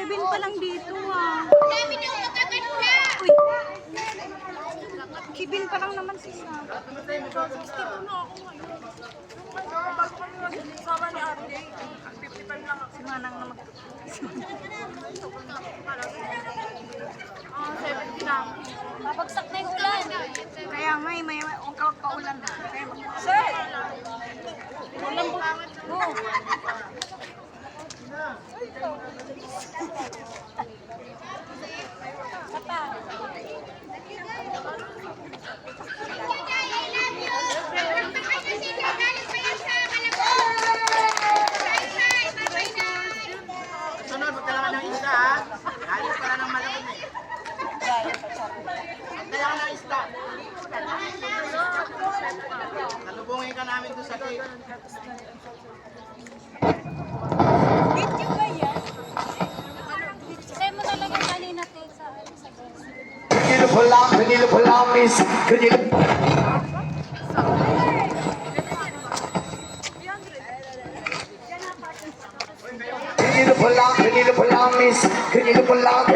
7 pa lang dito ah. Dami na magkakatla. Uy. 7 pa lang naman siya. 62 na ako ngayon. Bago kami magsama ni RJ, 55 lang ako. Si Manang na mag... 70 lang. Babagsak na yung ulan. Kaya may kaulan na. Kaya Sir! ulan po. Oh. Sunod, magkailangan ng isda ha. Galing pala ng malaki eh. Kailangan ng isda. Salubungin ka namin doon sa cake. Video ba yan? Sa'yo mo talaga kanina tayo sa Can you pull out? Can you pull out, miss? Can you? Can you pull out? Can you pull out, miss? Can you pull out?